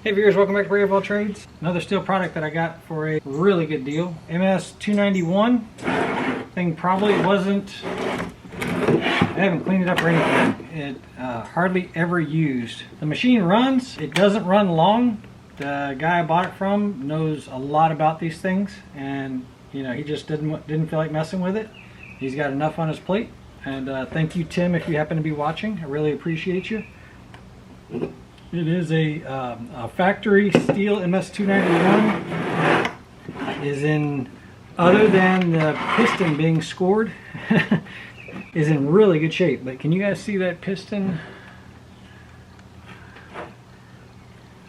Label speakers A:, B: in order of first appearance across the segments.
A: Hey viewers, welcome back to Brave of All Trades. Another Stihl product that I got for a really good deal. MS291. Thing probably wasn't, I haven't cleaned it up or anything. It hardly ever used. The machine runs, it doesn't run long. The guy I bought it from knows a lot about these things, and you know, he just didn't feel like messing with it. He's got enough on his plate. And thank you, Tim, if you happen to be watching. I really appreciate you. It is a factory Stihl MS291. Is in, other than the piston being scored, is in really good shape. But can you guys see that piston?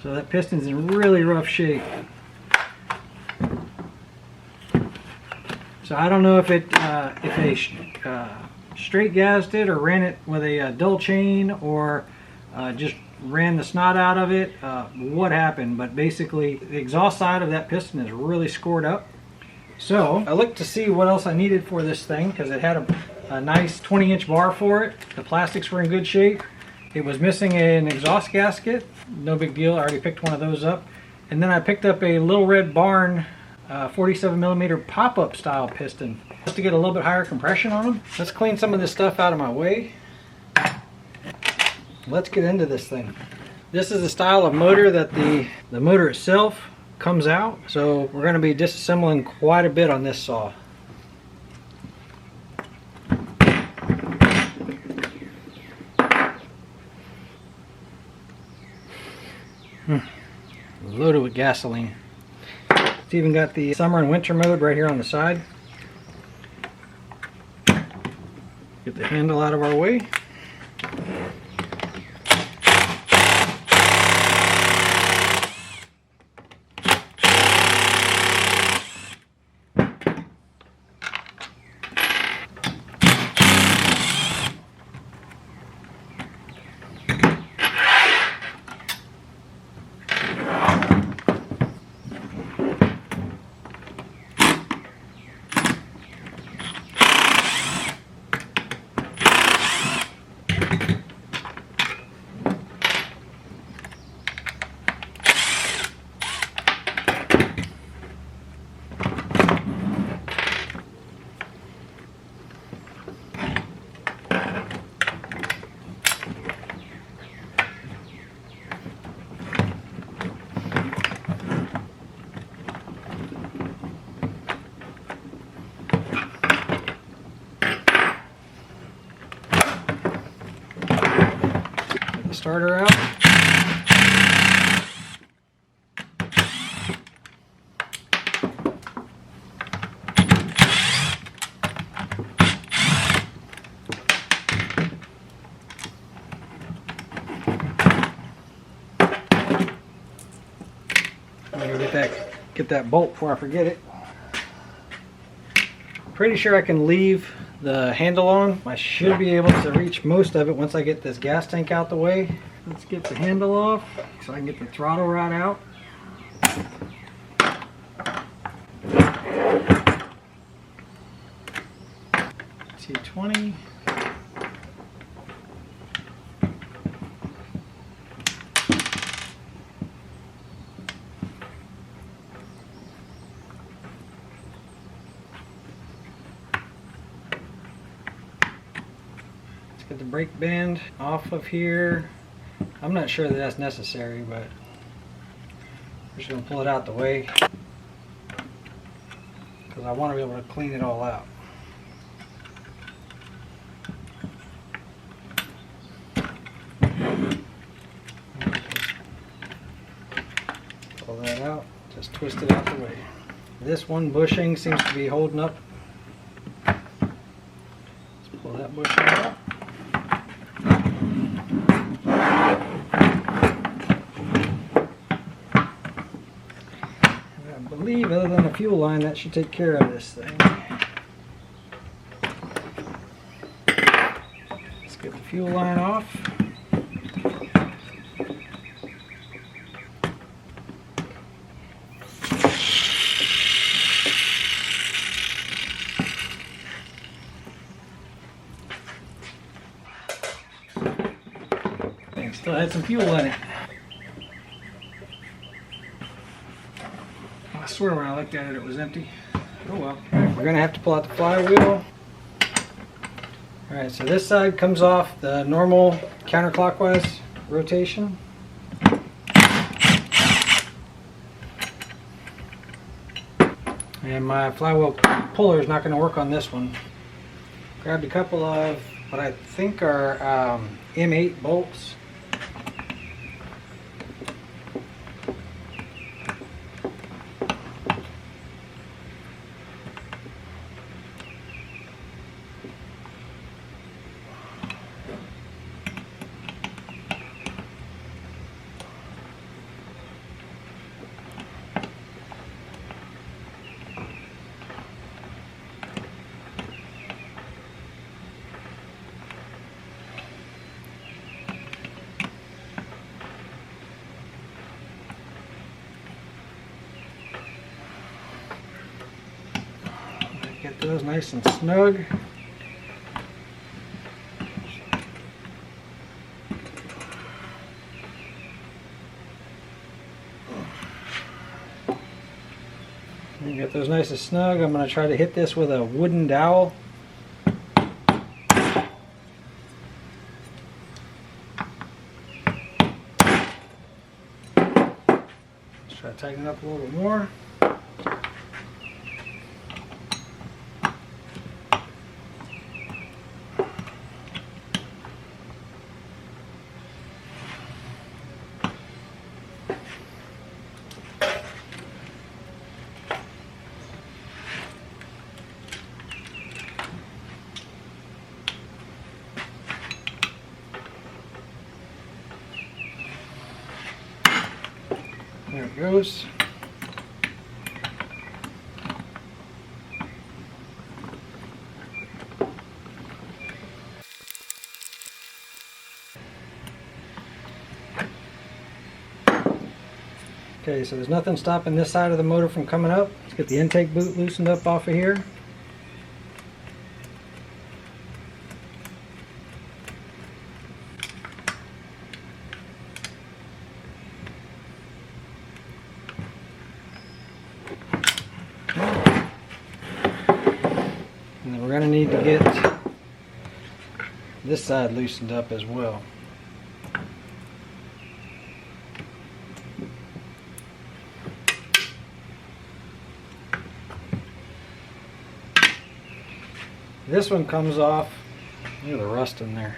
A: So that piston's in really rough shape. So I don't know if they straight gassed it or ran it with a dull chain or just ran the snot out of it, what happened, but basically the exhaust side of that piston is really scored up. So I looked to see what else I needed for this thing, because it had a nice 20-inch bar for it. The plastics were in good shape. It was missing an exhaust gasket. No big deal, I already picked one of those up. And then I picked up a Little Red Barn 47mm pop-up style piston, just to get a little bit higher compression on them. Let's clean some of this stuff out of my way. Let's get into this thing. This is the style of motor that the motor itself comes out. So we're going to be disassembling quite a bit on this saw. Loaded with gasoline. It's even got the summer and winter mode right here on the side. Get the handle out of our way. Starter out. I'm gonna get that bolt before I forget it. Pretty sure I can leave the handle on. I should be able to reach most of it once I get this gas tank out the way. Let's get the handle off so I can get the throttle rod out. T20. Get the brake band off of here. I'm not sure that that's necessary, but I'm just going to pull it out the way because I want to be able to clean it all out. Pull that out, just twist it out the way. This one bushing seems to be holding up. Let's pull that bushing out. I believe, other than the fuel line, that should take care of this thing. Let's get the fuel line off. Still had some fuel in it. I swear when I looked at it, it was empty. Oh well. We're gonna have to pull out the flywheel. All right, so this side comes off the normal counterclockwise rotation. And my flywheel puller is not going to work on this one. Grabbed a couple of what I think are M8 bolts. Get those nice and snug. Get those nice and snug. I'm going to try to hit this with a wooden dowel. Let's try to tighten it up a little bit more. There it goes. Okay, so there's nothing stopping this side of the motor from coming up. Let's get the intake boot loosened up off of here. And then we're going to need to get this side loosened up as well. This one comes off, look at the rust in there.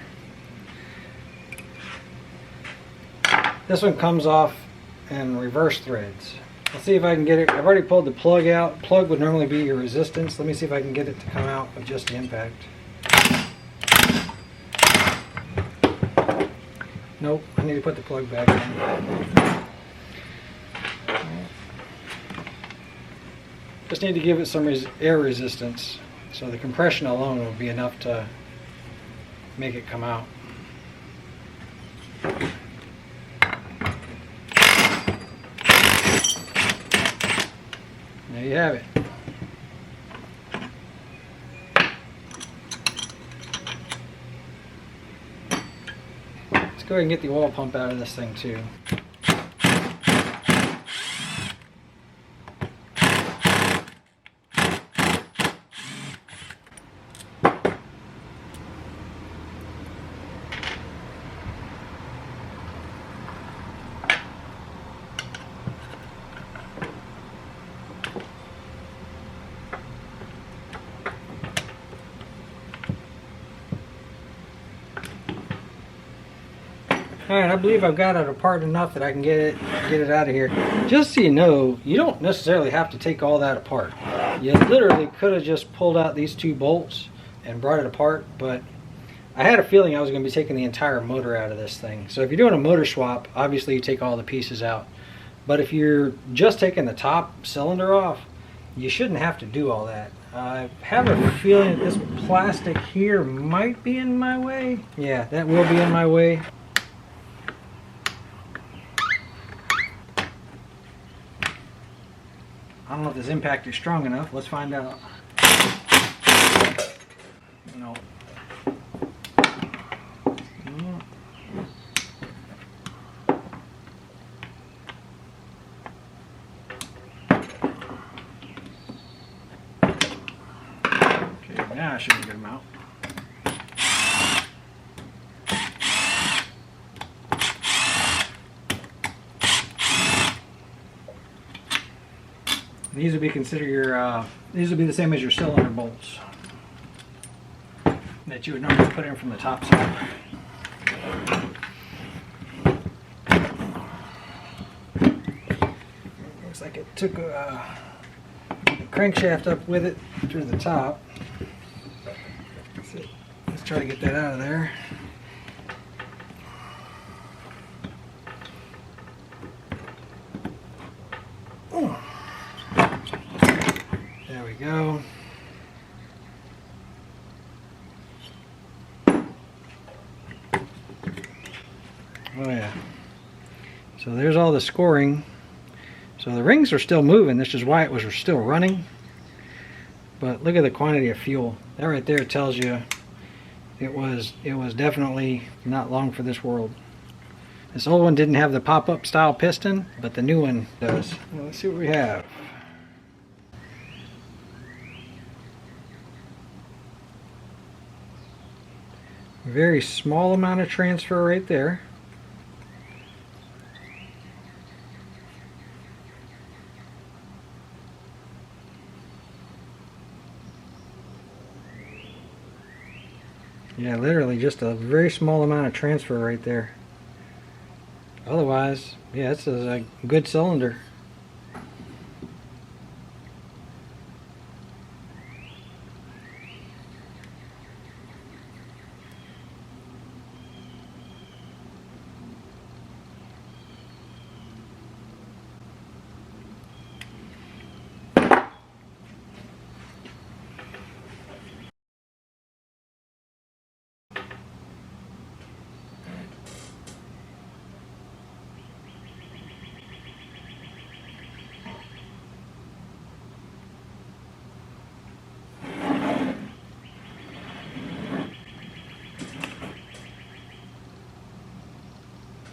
A: This one comes off in reverse threads. Let's see if I can get it. I've already pulled the plug out. Plug would normally be your resistance. Let me see if I can get it to come out with just the impact. Nope, I need to put the plug back in. Just need to give it some air resistance. So the compression alone will be enough to make it come out. There you have it. Let's go ahead and get the oil pump out of this thing too. Alright, I believe I've got it apart enough that I can get it out of here. Just so you know, you don't necessarily have to take all that apart. You literally could have just pulled out these two bolts and brought it apart, but I had a feeling I was going to be taking the entire motor out of this thing. So if you're doing a motor swap, obviously you take all the pieces out. But if you're just taking the top cylinder off, you shouldn't have to do all that. I have a feeling that this plastic here might be in my way. Yeah, that will be in my way. I don't know if this impact is strong enough. Let's find out. No. Now I should get them out. These would be considered your, these would be the same as your cylinder bolts that you would normally put in from the top side. Looks like it took a crankshaft up with it through the top. Let's try to get that out of there. There we go. Oh yeah. So there's all the scoring. So the rings are still moving. This is why it was still running. But look at the quantity of fuel. That right there tells you it was definitely not long for this world. This old one didn't have the pop-up style piston, but the new one does. Well, let's see what we have. Very small amount of transfer right there. Yeah, literally just a very small amount of transfer right there. Otherwise, yeah, it's a good cylinder.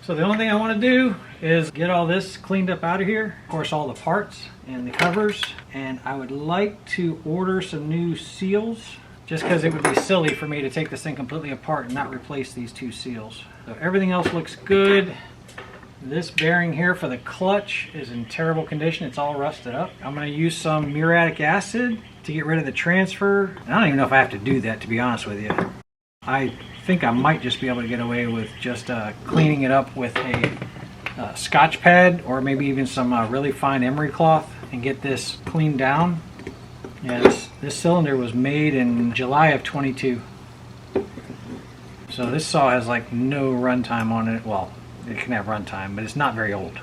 A: So the only thing I want to do is get all this cleaned up out of here. Of course, all the parts and the covers. And I would like to order some new seals, just because it would be silly for me to take this thing completely apart and not replace these two seals. So everything else looks good. This bearing here for the clutch is in terrible condition. It's all rusted up. I'm going to use some muriatic acid to get rid of the transfer. I don't even know if I have to do that, to be honest with you. I think I might just be able to get away with just cleaning it up with a Scotch pad, or maybe even some really fine emery cloth, and get this cleaned down. Yeah, this cylinder was made in July of 22. So this saw has like no runtime on it. Well, it can have runtime, but it's not very old.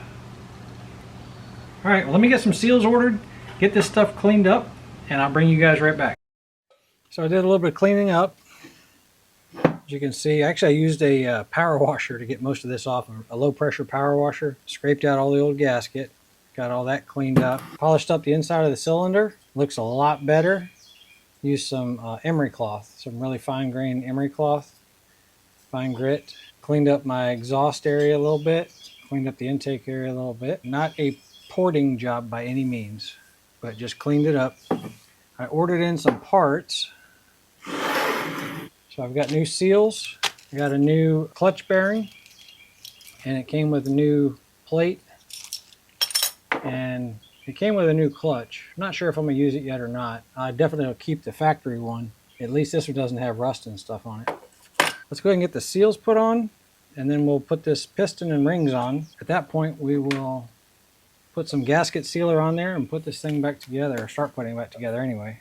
A: Alright, well, let me get some seals ordered, get this stuff cleaned up, and I'll bring you guys right back. So I did a little bit of cleaning up. As you can see, actually I used a power washer to get most of this off, a low pressure power washer. Scraped out all the old gasket, got all that cleaned up. Polished up the inside of the cylinder, looks a lot better. Used some emery cloth, some really fine grain emery cloth, fine grit. Cleaned up my exhaust area a little bit, cleaned up the intake area a little bit. Not a porting job by any means, but just cleaned it up. I ordered in some parts. So I've got new seals, I got a new clutch bearing, and it came with a new plate, and it came with a new clutch. I'm not sure if I'm going to use it yet or not. I definitely will keep the factory one. At least this one doesn't have rust and stuff on it. Let's go ahead and get the seals put on, and then we'll put this piston and rings on. At that point, we will put some gasket sealer on there and put this thing back together, or start putting it back together anyway.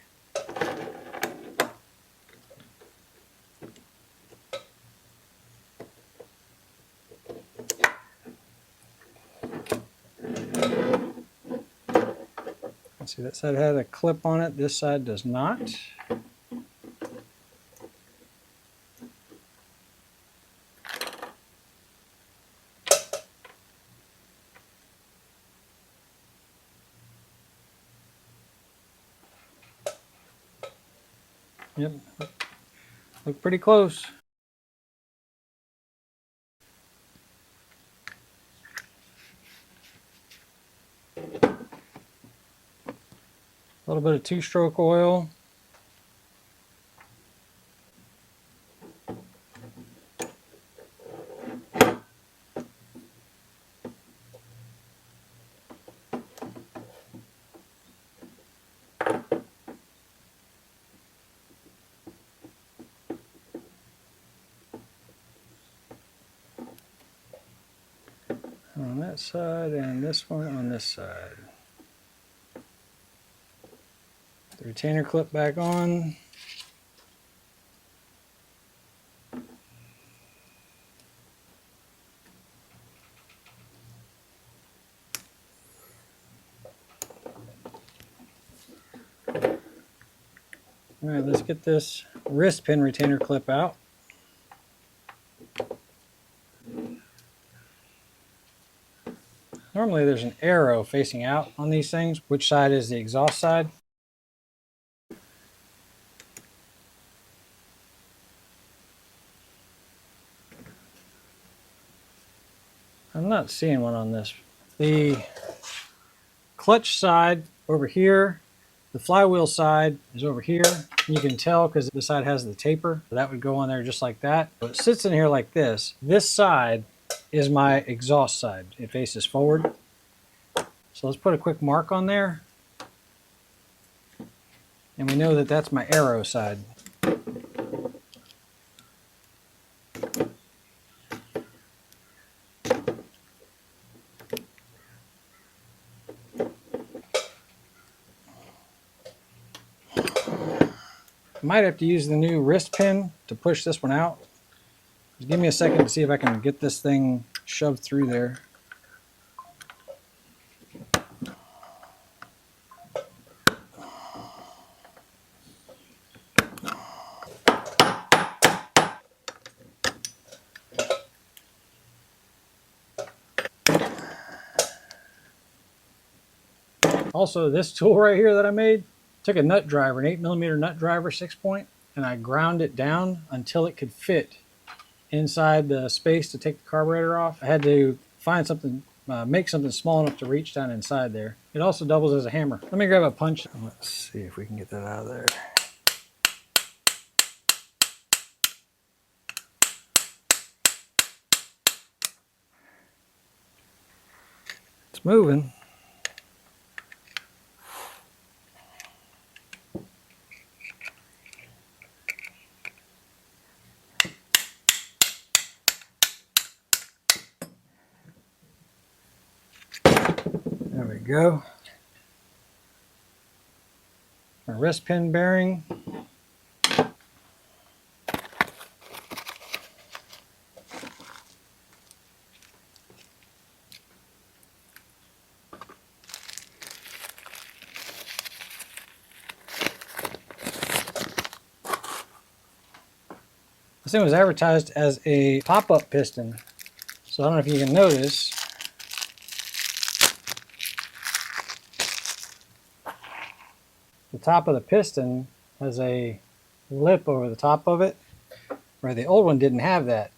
A: See, that side had a clip on it, this side does not. Yep, look pretty close. A little bit of two-stroke oil. on that side and this one on this side. The retainer clip back on. All right, let's get this wrist pin retainer clip out. Normally there's an arrow facing out on these things. Which side is the exhaust side? I'm not seeing one on this. The clutch side over here, the flywheel side is over here. You can tell because this side has the taper. That would go on there just like that. But it sits in here like this. This side is my exhaust side. It faces forward. So let's put a quick mark on there. And we know that that's my arrow side. Might have to use the new wrist pin to push this one out. Just give me a second to see if I can get this thing shoved through there. Also, this tool right here that I made, took a nut driver, an 8mm nut driver 6-point, and I ground it down until it could fit inside the space to take the carburetor off. I had to find something, make something small enough to reach down inside there. It also doubles as a hammer. Let me grab a punch. Let's see if we can get that out of there. It's moving. There we go. My wrist pin bearing. This thing was advertised as a pop-up piston. So I don't know if you can notice. The top of the piston has a lip over the top of it, where the old one didn't have that.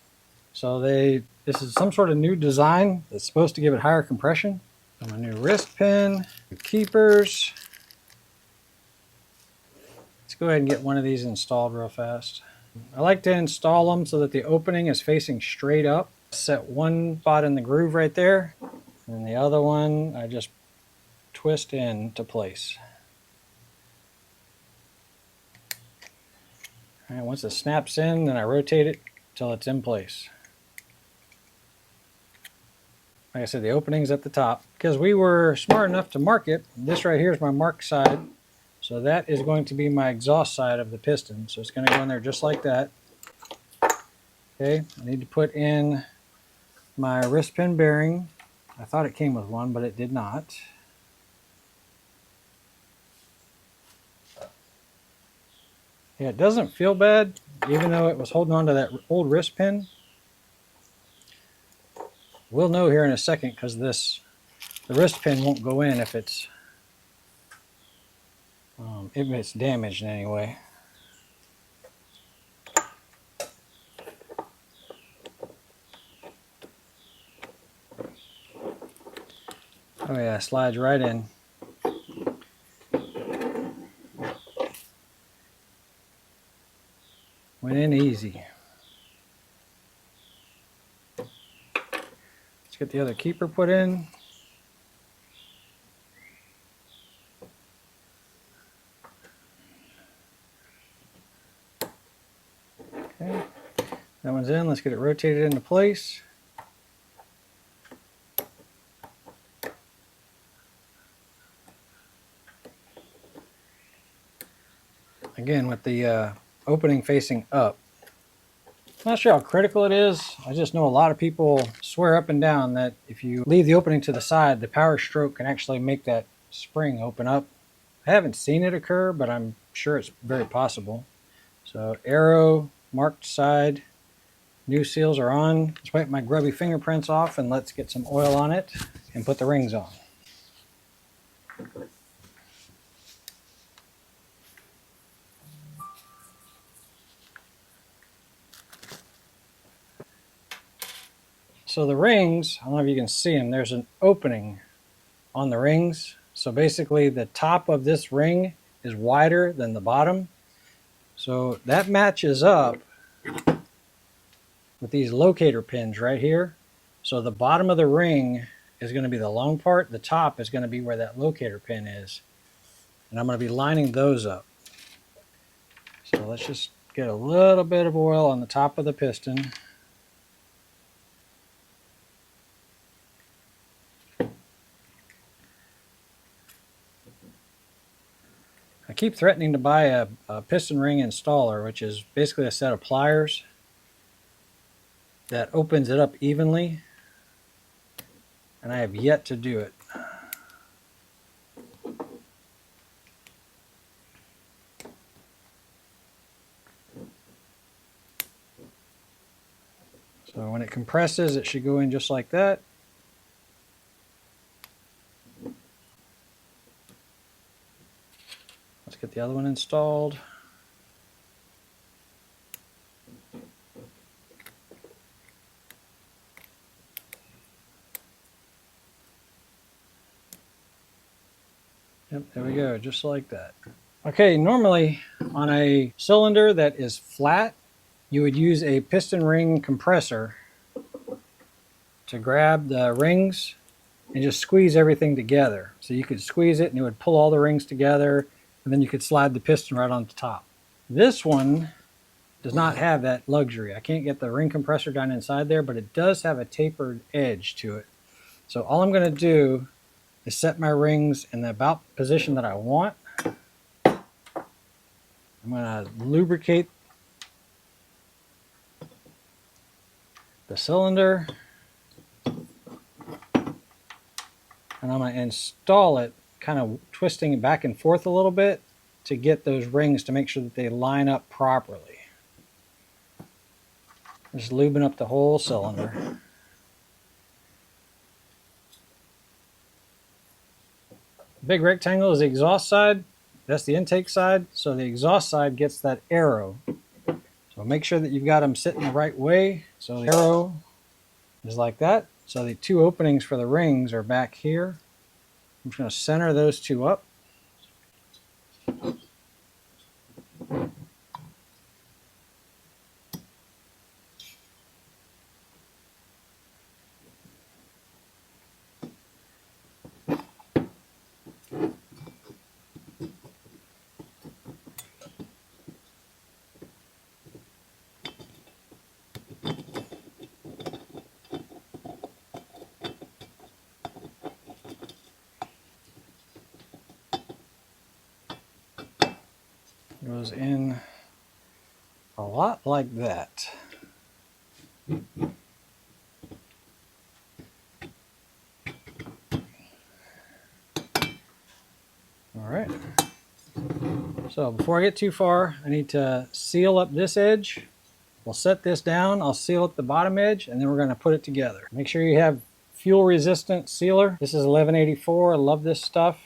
A: So this is some sort of new design that's supposed to give it higher compression. And my new wrist pin, new keepers. Let's go ahead and get one of these installed real fast. I like to install them so that the opening is facing straight up. Set one spot in the groove right there, and the other one I just twist into place. All right, once it snaps in, then I rotate it until it's in place. Like I said, the opening's at the top. Because we were smart enough to mark it, this right here is my mark side. So that is going to be my exhaust side of the piston. So it's going to go in there just like that. Okay, I need to put in my wrist pin bearing. I thought it came with one, but it did not. Yeah, it doesn't feel bad, even though it was holding on to that old wrist pin. We'll know here in a second because the wrist pin won't go in if it's damaged in any way. Oh yeah, it slides right in. Went in easy. Let's get the other keeper put in. Okay, that one's in. Let's get it rotated into place. again with the opening facing up. I'm not sure how critical it is. I just know a lot of people swear up and down that if you leave the opening to the side, the power stroke can actually make that spring open up. I haven't seen it occur, but I'm sure it's very possible. So arrow, marked side, new seals are on. Let's wipe my grubby fingerprints off and let's get some oil on it and put the rings on. So the rings, I don't know if you can see them, there's an opening on the rings. So basically the top of this ring is wider than the bottom. So that matches up with these locator pins right here. So the bottom of the ring is going to be the long part. The top is going to be where that locator pin is. And I'm going to be lining those up. So let's just get a little bit of oil on the top of the piston. I keep threatening to buy a piston ring installer, which is basically a set of pliers that opens it up evenly, and I have yet to do it. So when it compresses, it should go in just like that. Let's get the other one installed. Yep, there we go, just like that. Okay, normally on a cylinder that is flat, you would use a piston ring compressor to grab the rings and just squeeze everything together. So you could squeeze it and it would pull all the rings together, and then you could slide the piston right on the top. This one does not have that luxury. I can't get the ring compressor down inside there, but it does have a tapered edge to it. So all I'm going to do is set my rings in the about position that I want. I'm going to lubricate the cylinder, and I'm going to install it kind of twisting it back and forth a little bit to get those rings to make sure that they line up properly. Just lubing up the whole cylinder. Big rectangle is the exhaust side. That's the intake side. So the exhaust side gets that arrow. So make sure that you've got them sitting the right way. So the arrow is like that. So the two openings for the rings are back here. I'm just going to center those two up. Goes in a lot like that. All right. So before I get too far, I need to seal up this edge. We'll set this down. I'll seal up the bottom edge, and then we're going to put it together. Make sure you have fuel resistant sealer. This is 1184. I love this stuff.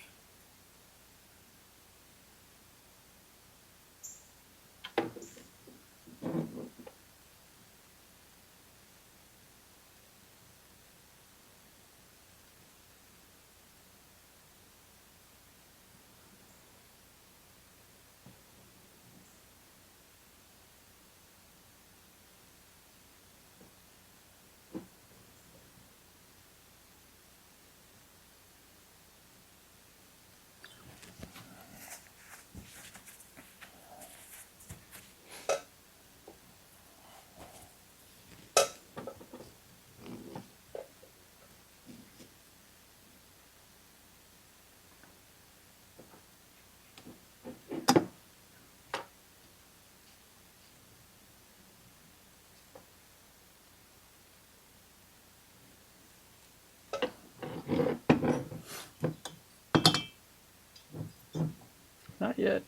A: yet.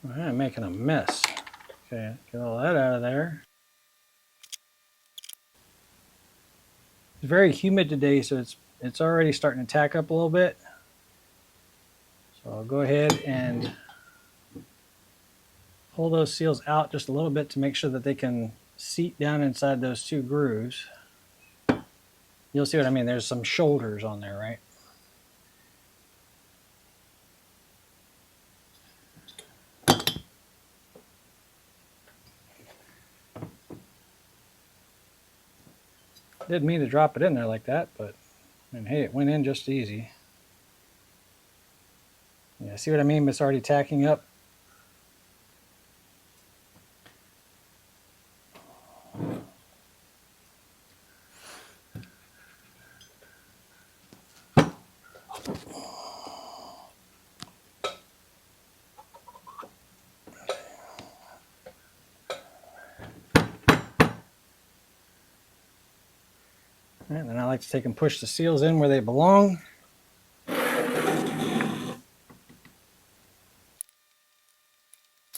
A: I'm making a mess. Okay, get all that out of there. It's very humid today, so it's already starting to tack up a little bit. So I'll go ahead and pull those seals out just a little bit to make sure that they can seat down inside those two grooves. You'll see what I mean. There's some shoulders on there, right? Didn't mean to drop it in there like that, but I mean, hey, it went in just easy. Yeah, see what I mean? It's already tacking up. And then I like to take and push the seals in where they belong. And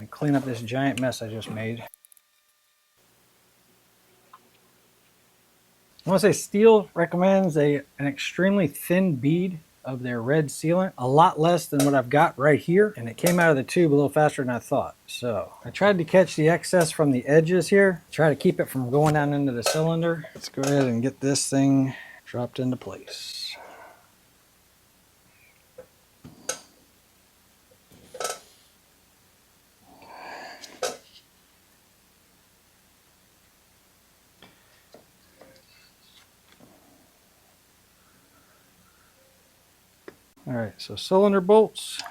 A: clean up this giant mess I just made. I want to say Stihl recommends an extremely thin bead of their red sealant, a lot less than what I've got right here, and it came out of the tube a little faster than I thought. So I tried to catch the excess from the edges here, try to keep it from going down into the cylinder. Let's go ahead and get this thing dropped into place. All right, so cylinder bolts.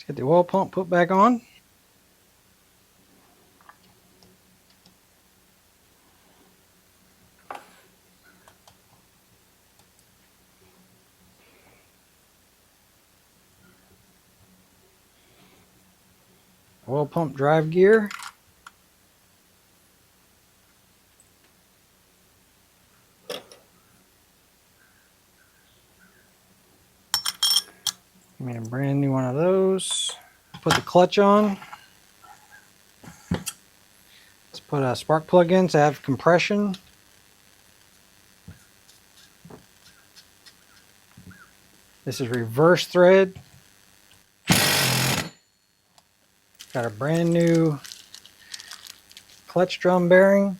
A: Let's get the oil pump put back on. Oil pump drive gear. Give me a brand new one of those. Put the clutch on. Let's put a spark plug in to have compression. This is reverse thread. Got a brand new clutch drum bearing.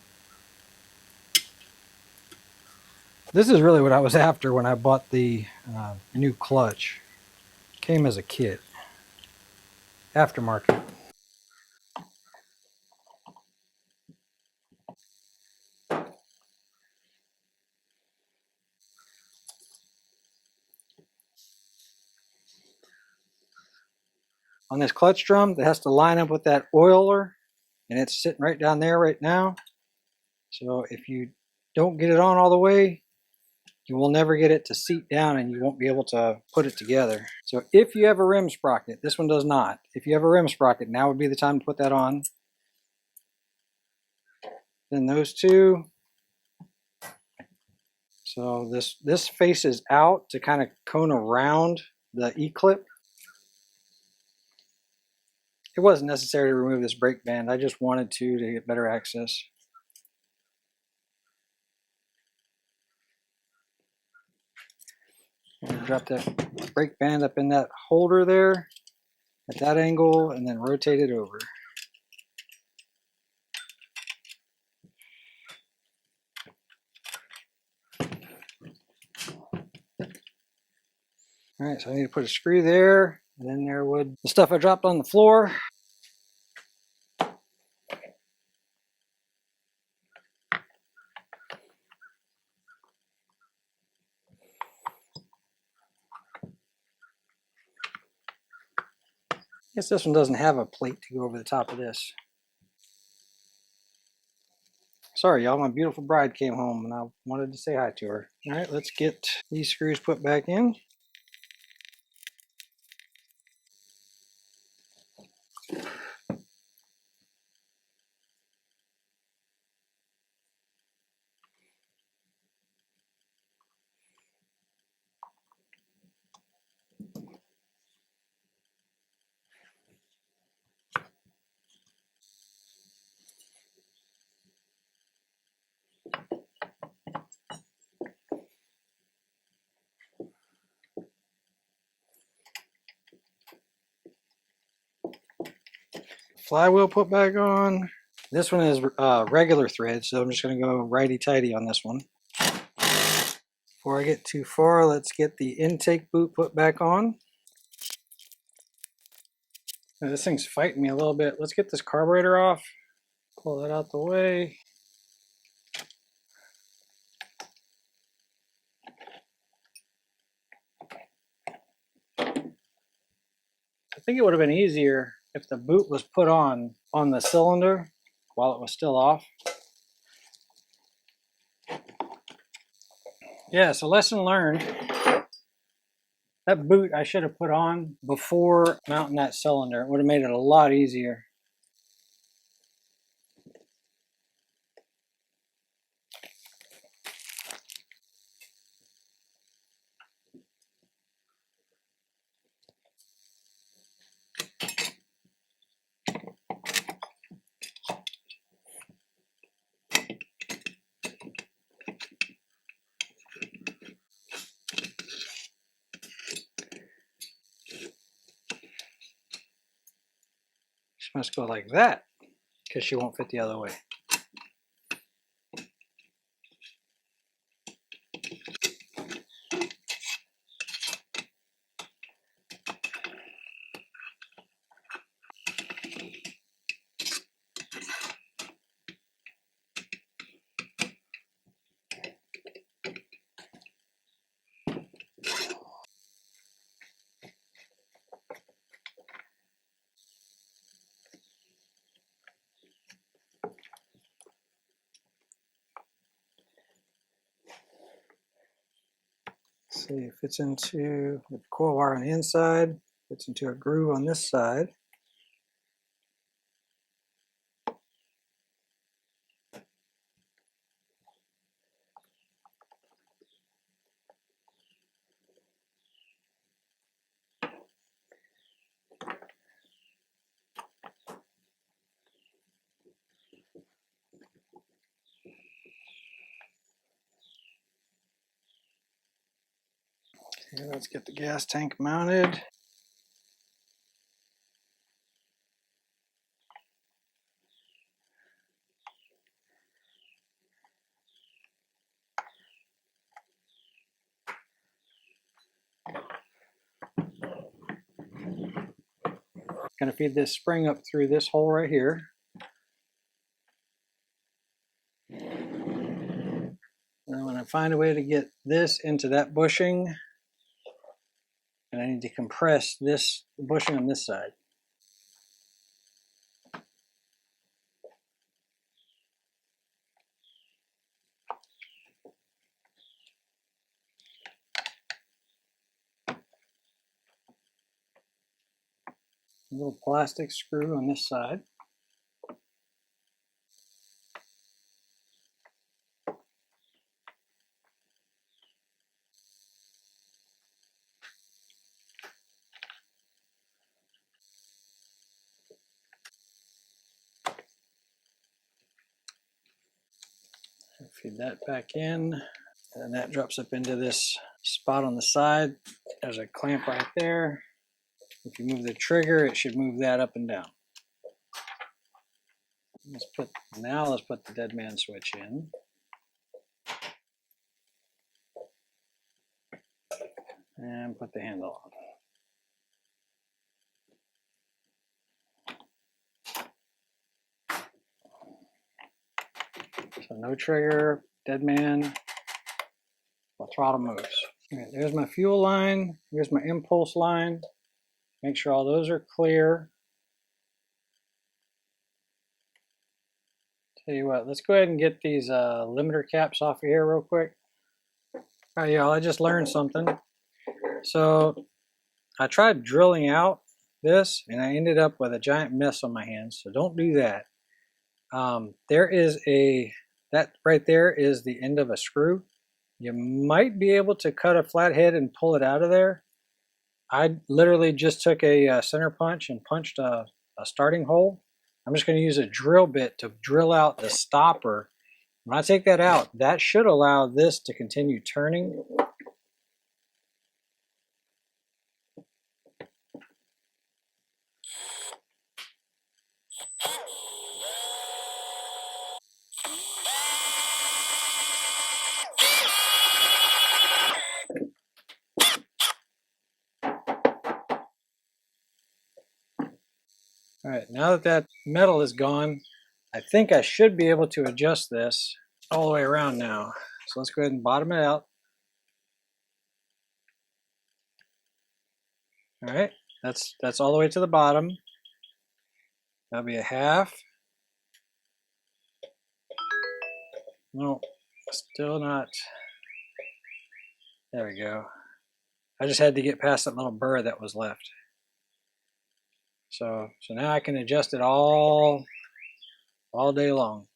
A: This is really what I was after when I bought the new clutch. Came as a kit, aftermarket. On this clutch drum, it has to line up with that oiler, and it's sitting right down there right now. So if you don't get it on all the way, you will never get it to seat down and you won't be able to put it together. So if you have a rim sprocket, this one does not. If you have a rim sprocket, now would be the time to put that on. Then those two. So this faces out to kind of cone around the E-clip. It wasn't necessary to remove this brake band. I just wanted to get better access. Drop that brake band up in that holder there at that angle and then rotate it over. All right, so I need to put a screw there And then there would the stuff I dropped on the floor. I guess this one doesn't have a plate to go over the top of this. Sorry, y'all, my beautiful bride came home and I wanted to say hi to her. All right, let's get these screws put back in. Flywheel put back on. This one is regular thread, so I'm just going to go righty-tighty on this one. Before I get too far, let's get the intake boot put back on. Now, this thing's fighting me a little bit. Let's get this carburetor off. Pull that out the way. I think it would have been easier if the boot was put on the cylinder while it was still off. Yeah, so lesson learned. That boot I should have put on before mounting that cylinder. It would have made it a lot easier. She must go like that because she won't fit the other way. See, it fits into the coil wire on the inside, fits into a groove on this side. Okay, let's get the gas tank mounted. Going to feed this spring up through this hole right here. And I'm going to find a way to get this into that bushing. And I need to compress this bushing on this side. A little plastic screw on this side. Feed that back in, and that drops up into this spot on the side. There's a clamp right there. If you move the trigger, it should move that up and down. Let's put the dead man switch in. And put the handle on. no trigger, dead man, the throttle moves. All right, there's my fuel line, here's my impulse line. Make sure all those are clear. Tell you what, let's go ahead and get these limiter caps off of here real quick. All right, y'all, I just learned something. So I tried drilling out this and I ended up with a giant mess on my hands, so don't do that. There is that right there is the end of a screw. You might be able to cut a flathead and pull it out of there. I literally just took a center punch and punched a starting hole. I'm just going to use a drill bit to drill out the stopper. When I take that out, that should allow this to continue turning. All right, now that that metal is gone, I think I should be able to adjust this all the way around now. So let's go ahead and bottom it out. All right, that's all the way to the bottom. That'll be a half. No, still not. There we go. I just had to get past that little burr that was left. So now I can adjust it all day long.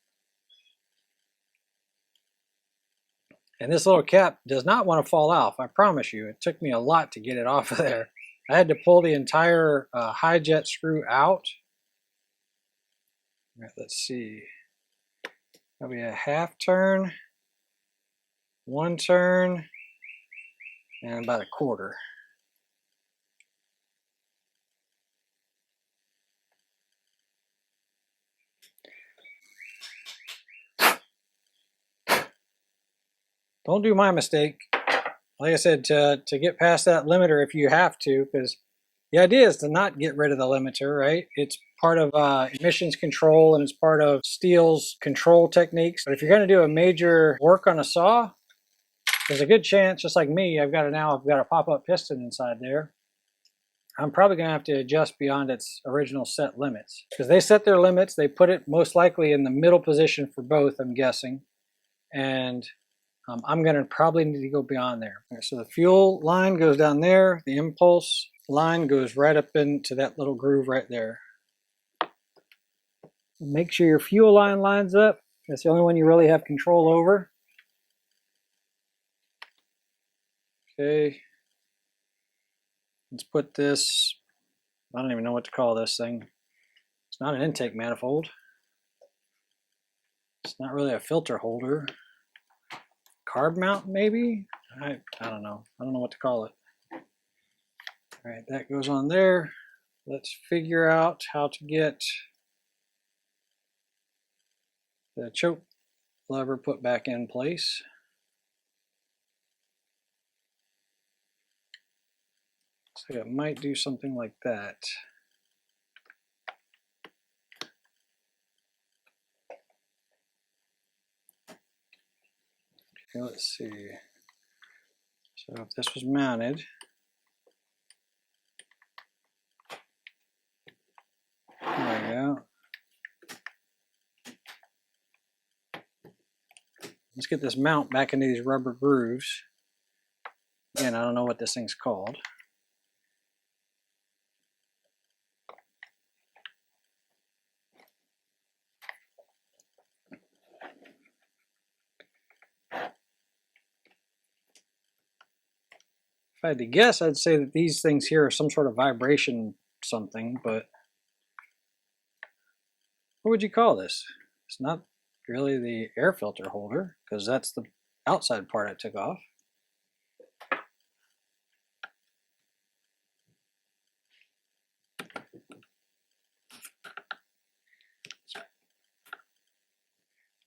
A: And this little cap does not want to fall off, I promise you. It took me a lot to get it off of there. I had to pull the entire high jet screw out. All right, let's see. That'll be a half turn, 1 turn, and about a quarter. Don't do my mistake. Like I said, to get past that limiter if you have to, because the idea is to not get rid of the limiter, right? It's part of emissions control and it's part of Stihl's control techniques. But if you're going to do a major work on a saw, there's a good chance, just like me, I've got a pop-up piston inside there. I'm probably going to have to adjust beyond its original set limits. Because they set their limits, they put it most likely in the middle position for both, I'm guessing. And I'm going to probably need to go beyond there. Okay, so the fuel line goes down there. The impulse line goes right up into that little groove right there. Make sure your fuel line lines up. That's the only one you really have control over. Okay. Let's put this, I don't even know what to call this thing. It's not an intake manifold. It's not really a filter holder. Carb mount maybe? I don't know. I don't know what to call it. All right, that goes on there. Let's figure out how to get the choke lever put back in place. So it might do something like that. Okay, let's see. So if this was mounted, there we go. Let's get this mount back into these rubber grooves. Again, I don't know what this thing's called. If I had to guess, I'd say that these things here are some sort of vibration something, but what would you call this? It's not really the air filter holder, because that's the outside part I took off.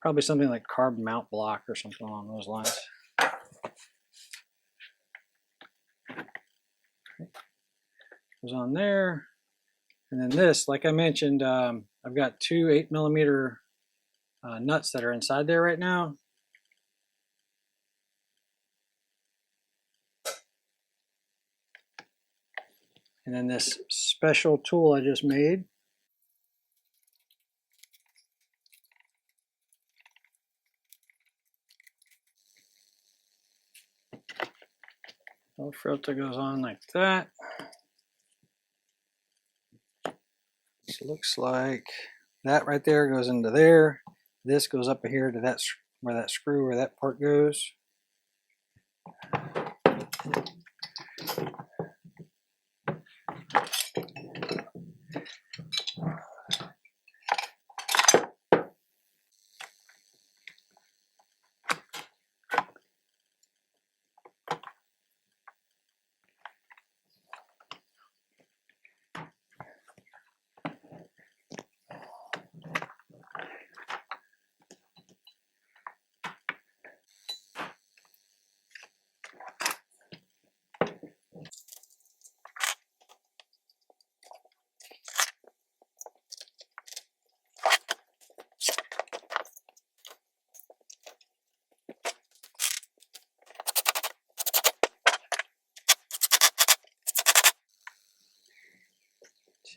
A: Probably something like carb mount block or something along those lines. Goes on there, and then this, like I mentioned, I've got two 8mm nuts that are inside there right now. And then this special tool I just made. The filter goes on like that. This looks like that right there goes into there. This goes up here to that where that screw where that part goes.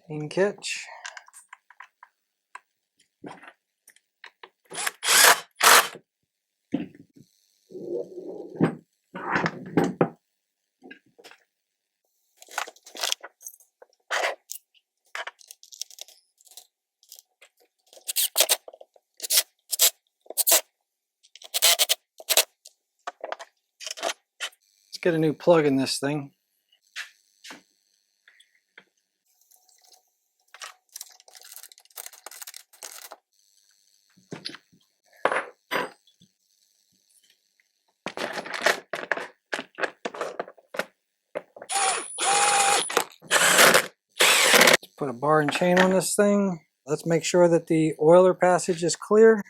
A: Chain catch. Let's get a new plug in this thing. Put a bar and chain on this thing. Let's make sure that the oiler passage is clear.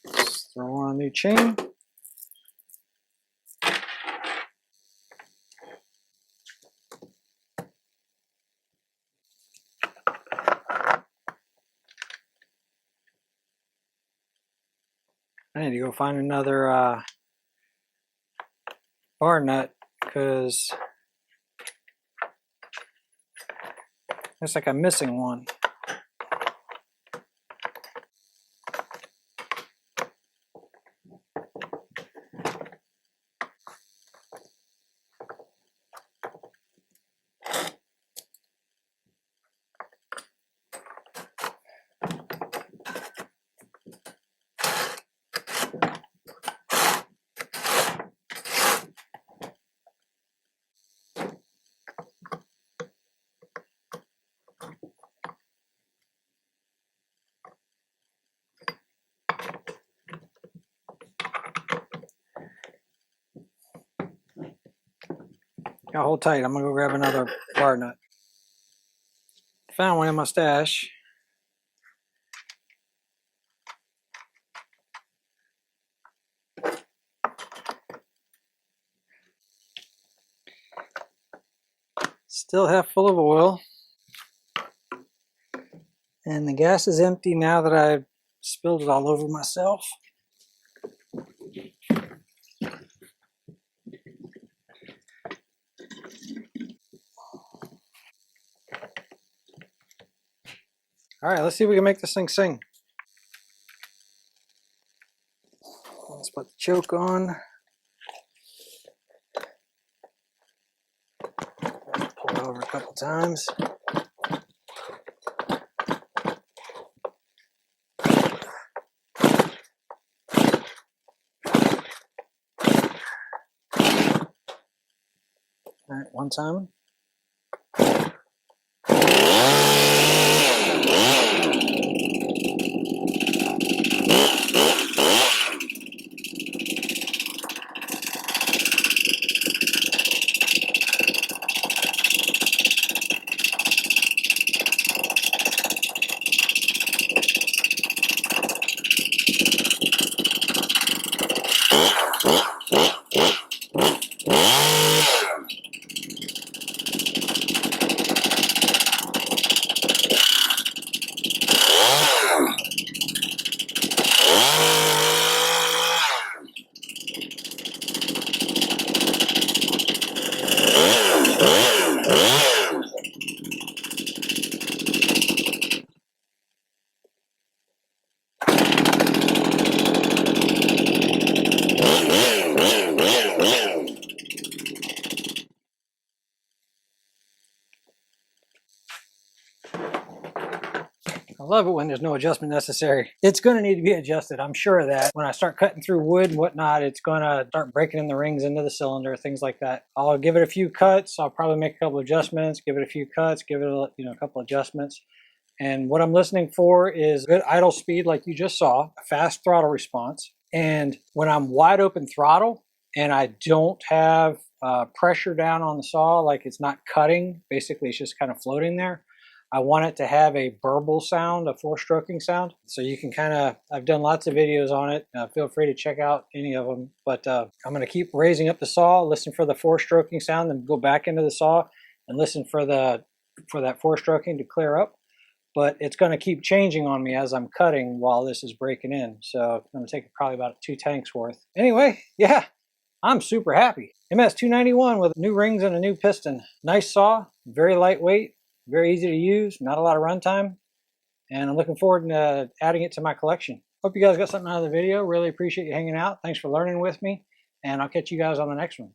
A: Let's throw on a new chain. I need to go find another bar nut because looks like I'm missing one. Now hold tight, I'm gonna go grab another bar nut. Found one in my stash. Still half full of oil. And the gas is empty now that I've spilled it all over myself. All right, let's see if we can make this thing sing. Let's put the choke on. Pull it over a couple times. All right, one time. love it when there's no adjustment necessary. It's going to need to be adjusted. I'm sure of that. When I start cutting through wood and whatnot, it's going to start breaking in the rings into the cylinder, things like that. I'll give it a few cuts. I'll probably make a couple adjustments, give it a few cuts, give it a, a couple adjustments. And what I'm listening for is good idle speed like you just saw, a fast throttle response. And when I'm wide open throttle and I don't have pressure down on the saw, like it's not cutting, basically it's just kind of floating there, I want it to have a burble sound, a four-stroking sound. So you can kind of, I've done lots of videos on it. Feel free to check out any of them. But I'm going to keep raising up the saw, listen for the four-stroking sound, then go back into the saw and listen for that four-stroking to clear up. But it's going to keep changing on me as I'm cutting while this is breaking in. So I'm going to take probably about 2 tanks worth. Anyway, yeah, I'm super happy. MS291 with new rings and a new piston. Nice saw, very lightweight, very easy to use, not a lot of runtime. And I'm looking forward to adding it to my collection. Hope you guys got something out of the video. Really appreciate you hanging out. Thanks for learning with me. And I'll catch you guys on the next one.